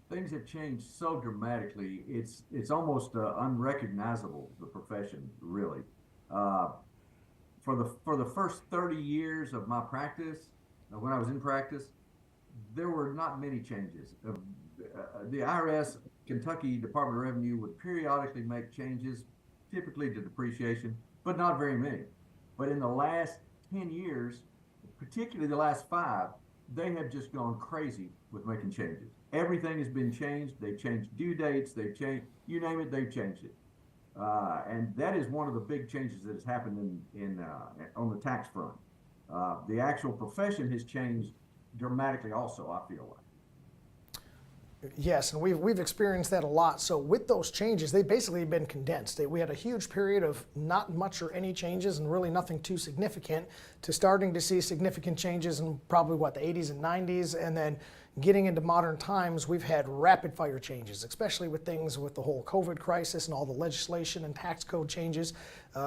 Things have changed so dramatically. It's almost unrecognizable, the profession, really. For the first 30 years of my practice, when I was in practice, there were not many changes. The IRS, Kentucky Department of Revenue, would periodically make changes, typically to depreciation, but not very many. But in the last 10 years, particularly the last 5, they have just gone crazy with making changes. Everything has been changed. They've changed due dates. They've changed, you name it, they've changed it. And that is one of the big changes that has happened on the tax front. The actual profession has changed dramatically also, I feel like. Yes, and we've experienced that a lot. So with those changes, they've basically been condensed. We had a huge period of not much or any changes and really nothing too significant to starting to see significant changes in probably, the 80s and 90s. And then getting into modern times, we've had rapid fire changes, especially with things with the whole COVID crisis and all the legislation and tax code changes,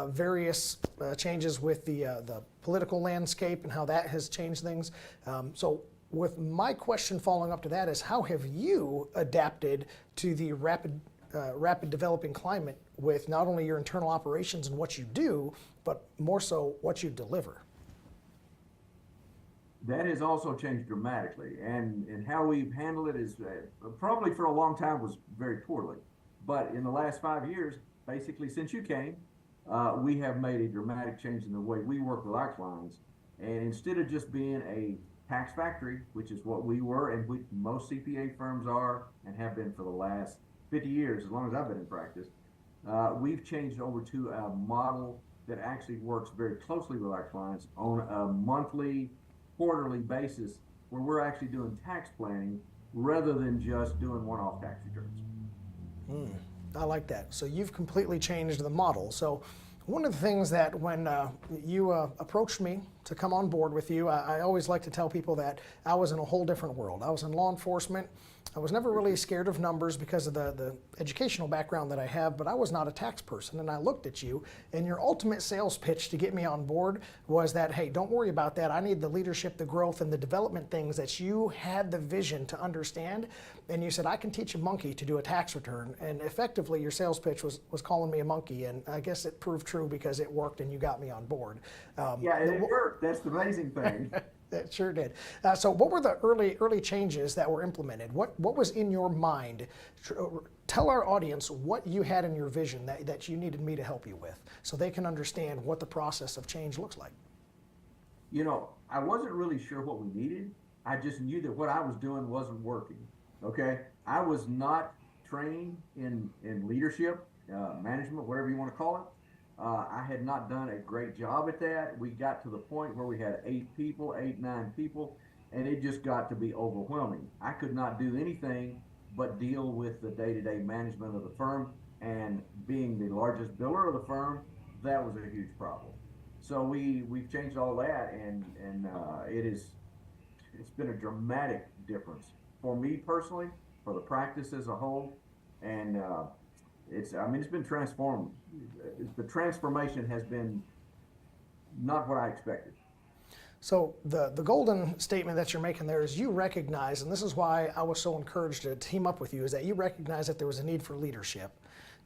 various changes with the political landscape and how that has changed things. So with my question following up to that is, how have you adapted to the rapid developing climate with not only your internal operations and what you do, but more so what you deliver. That has also changed dramatically, and how we've handled it is probably for a long time was very poorly. But in the last 5 years, basically since you came, we have made a dramatic change in the way we work with our clients. And instead of just being a tax factory, which is what we were and which most CPA firms are and have been for the last 50 years, as long as I've been in practice, we've changed over to a model that actually works very closely with our clients on a monthly, quarterly basis, where we're actually doing tax planning rather than just doing one-off tax returns. I like that. So you've completely changed the model. So one of the things that when you approached me to come on board with you, I always like to tell people that I was in a whole different world. I was in law enforcement. I was never really scared of numbers because of the educational background that I have, but I was not a tax person. And I looked at you, and your ultimate sales pitch to get me on board was that, hey, don't worry about that. I need the leadership, the growth, and the development things that you had the vision to understand. And you said, I can teach a monkey to do a tax return. And effectively, your sales pitch was calling me a monkey. And I guess it proved true because it worked and you got me on board. Yeah, it worked. That's the amazing thing. It sure did. So what were the early changes that were implemented? What was in your mind? Tell our audience what you had in your vision that you needed me to help you with so they can understand what the process of change looks like. You know, I wasn't really sure what we needed. I just knew that what I was doing wasn't working. Okay? I was not trained in leadership, management, whatever you want to call it. I had not done a great job at that. We got to the point where we had 9 people, and it just got to be overwhelming. I could not do anything but deal with the day-to-day management of the firm, and being the largest biller of the firm, that was a huge problem. So we've changed all that, and it's been a dramatic difference for me personally, for the practice as a whole, and it's been transformed. The transformation has been not what I expected. So the golden statement that you're making there is you recognize, and this is why I was so encouraged to team up with you, is that you recognize that there was a need for leadership,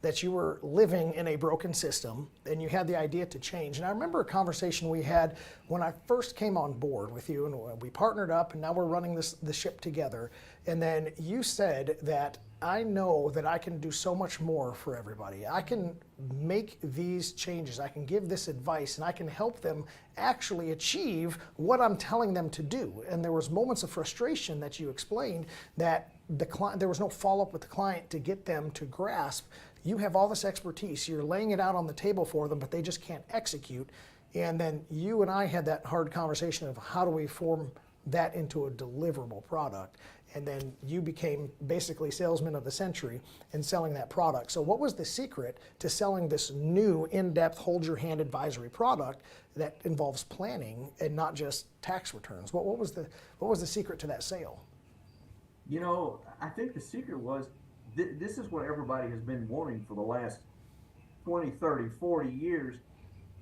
that you were living in a broken system, and you had the idea to change. And I remember a conversation we had when I first came on board with you, and we partnered up, and now we're running the ship together. And then you said that I know that I can do so much more for everybody. I can make these changes, I can give this advice, and I can help them actually achieve what I'm telling them to do. And there was moments of frustration that you explained that there was no follow-up with the client to get them to grasp. You have all this expertise, you're laying it out on the table for them, but they just can't execute. And then you and I had that hard conversation of how do we form that into a deliverable product. And then you became basically salesman of the century in selling that product. So what was the secret to selling this new in-depth hold your hand advisory product that involves planning and not just tax returns? What was the secret to that sale? You know, I think the secret was this is what everybody has been wanting for the last 20, 30, 40 years.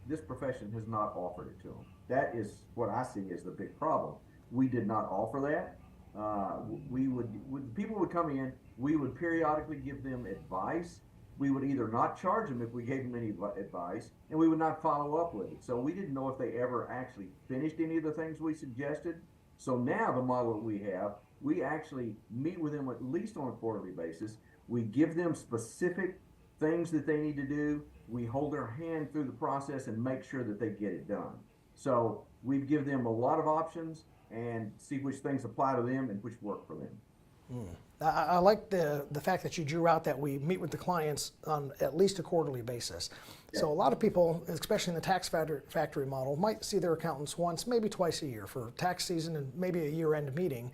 This profession has not offered it to them. That is what I see as the big problem. We did not offer that. People would come in, we would periodically give them advice. We would either not charge them if we gave them any advice, and we would not follow up with it. So we didn't know if they ever actually finished any of the things we suggested. So now the model that we have, we actually meet with them at least on a quarterly basis. We give them specific things that they need to do. We hold their hand through the process and make sure that they get it done. So we give them a lot of options and see which things apply to them and which work for them. I like the fact that you drew out that we meet with the clients on at least a quarterly basis. Yeah. So a lot of people, especially in the tax factory model, might see their accountants once, maybe twice a year for tax season and maybe a year-end meeting.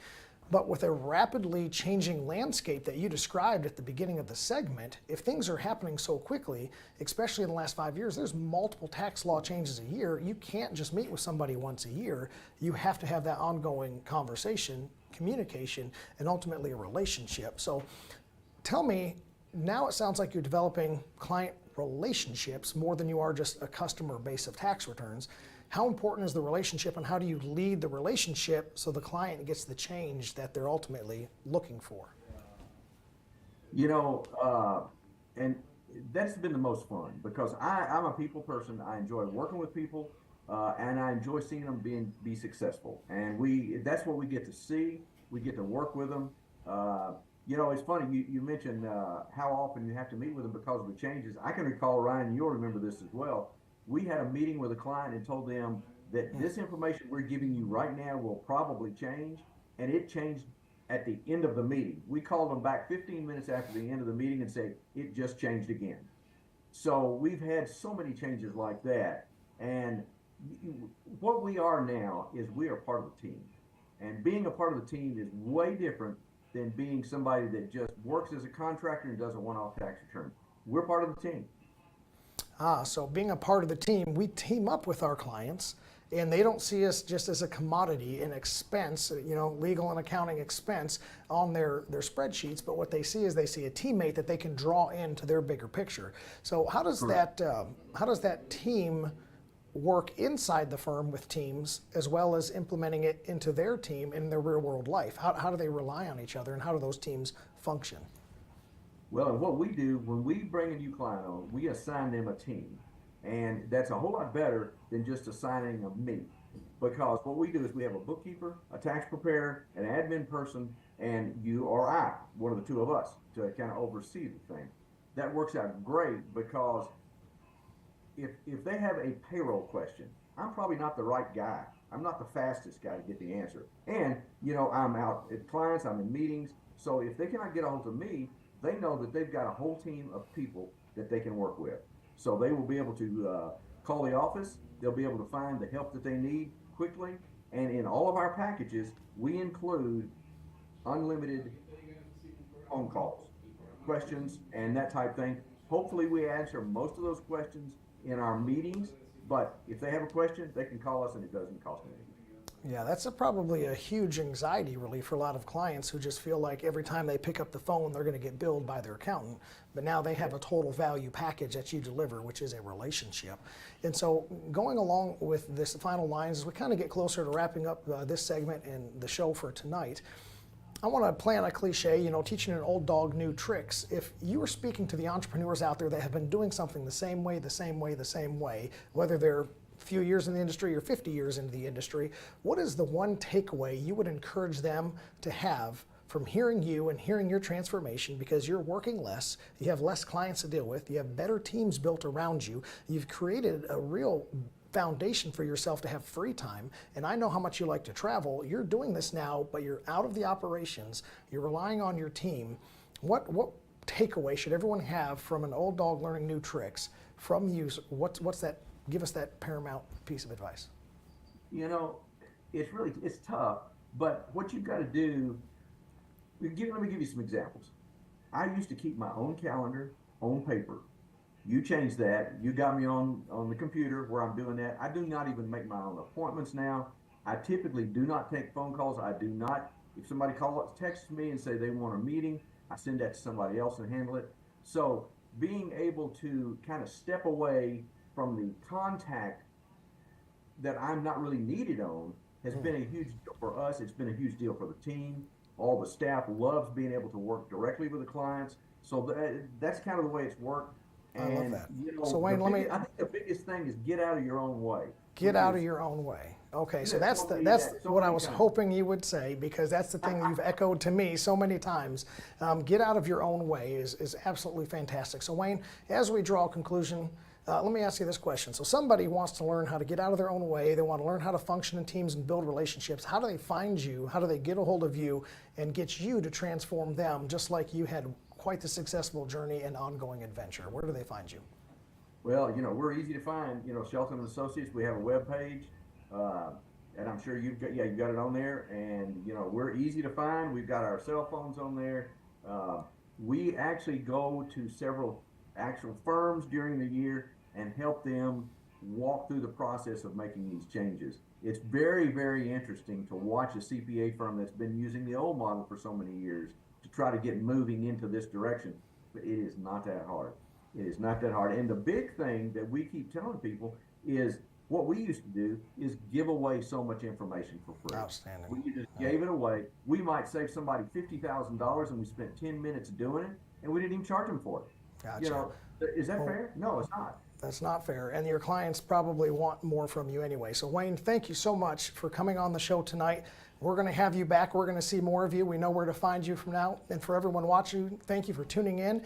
But with a rapidly changing landscape that you described at the beginning of the segment, if things are happening so quickly, especially in the last 5 years, there's multiple tax law changes a year. You can't just meet with somebody once a year. You have to have that ongoing conversation, communication, and ultimately a relationship. So tell me, now it sounds like you're developing client relationships more than you are just a customer base of tax returns. How important is the relationship, and how do you lead the relationship so the client gets the change that they're ultimately looking for? You know, and that's been the most fun because I'm a people person. I enjoy working with people, and I enjoy seeing them be successful. And that's what we get to see. We get to work with them. It's funny, you mentioned how often you have to meet with them because of the changes. I can recall, Ryan, you'll remember this as well. We had a meeting with a client and told them that this information we're giving you right now will probably change, and it changed at the end of the meeting. We called them back 15 minutes after the end of the meeting and said, it just changed again. So we've had so many changes like that. And what we are now is we are part of the team. And being a part of the team is way different than being somebody that just works as a contractor and does a one-off tax return. We're part of the team. So being a part of the team, we team up with our clients, and they don't see us just as a commodity, an expense, legal and accounting expense on their spreadsheets, but what they see is they see a teammate that they can draw into their bigger picture. So how does that team work inside the firm with teams as well as implementing it into their team in their real world life? How do they rely on each other, and how do those teams function? Well, and what we do when we bring a new client on, we assign them a team. And that's a whole lot better than just assigning a me. Because what we do is we have a bookkeeper, a tax preparer, an admin person, and you or I, one of the two of us, to kind of oversee the thing. That works out great because if they have a payroll question, I'm probably not the right guy. I'm not the fastest guy to get the answer. And, I'm out at clients, I'm in meetings. So if they cannot get a hold of me, they know that they've got a whole team of people that they can work with. So they will be able to call the office. They'll be able to find the help that they need quickly. And in all of our packages, we include unlimited phone calls, questions, and that type thing. Hopefully we answer most of those questions in our meetings, but if they have a question, they can call us and it doesn't cost anything. Yeah, that's probably a huge anxiety relief for a lot of clients who just feel like every time they pick up the phone, they're going to get billed by their accountant. But now they have a total value package that you deliver, which is a relationship. And so going along with this final lines, as we kind of get closer to wrapping up this segment and the show for tonight, I want to plant a cliche, teaching an old dog new tricks. If you were speaking to the entrepreneurs out there that have been doing something the same way, whether they're few years in the industry or 50 years into the industry, what is the one takeaway you would encourage them to have from hearing you and hearing your transformation? Because you're working less, you have less clients to deal with, you have better teams built around you, you've created a real foundation for yourself to have free time. And I know how much you like to travel. You're doing this now, but you're out of the operations, you're relying on your team. What takeaway should everyone have from an old dog learning new tricks from you? What's that? Give us that paramount piece of advice. It's tough, but what you've got to do, let me give you some examples. I used to keep my own calendar on paper. You changed that. You got me on the computer where I'm doing that. I do not even make my own appointments now. I typically do not take phone calls. I do not, if somebody texts me and say they want a meeting, I send that to somebody else and handle it. So being able to kind of step away from the contact that I'm not really needed on has been a huge deal for us. It's been a huge deal for the team. All the staff loves being able to work directly with the clients. So that's kind of the way it's worked. And, I love that. So Wayne, I think the biggest thing is get out of your own way. Get out of your own way. Okay, so that's what I was hoping you would say, because that's the thing that you've echoed to me so many times. Get out of your own way is absolutely fantastic. So Wayne, as we draw a conclusion, let me ask you this question. So somebody wants to learn how to get out of their own way. They want to learn how to function in teams and build relationships. How do they find you? How do they get a hold of you and get you to transform them, just like you had quite the successful journey and ongoing adventure? Where do they find you? Well, we're easy to find. Shelton & Associates, we have a web page, and I'm sure you've got it on there. And, we're easy to find. We've got our cell phones on there. We actually go to several actual firms during the year and help them walk through the process of making these changes. It's very, very interesting to watch a CPA firm that's been using the old model for so many years to try to get moving into this direction. But it is not that hard. It is not that hard. And the big thing that we keep telling people is what we used to do is give away so much information for free. Outstanding. We just gave it away. We might save somebody $50,000 and we spent 10 minutes doing it, and we didn't even charge them for it. Gotcha. You know, is that Well, fair? No, it's not. That's not fair. And your clients probably want more from you anyway. So Wayne, thank you so much for coming on the show tonight. We're going to have you back. We're going to see more of you. We know where to find you from now. And for everyone watching, thank you for tuning in.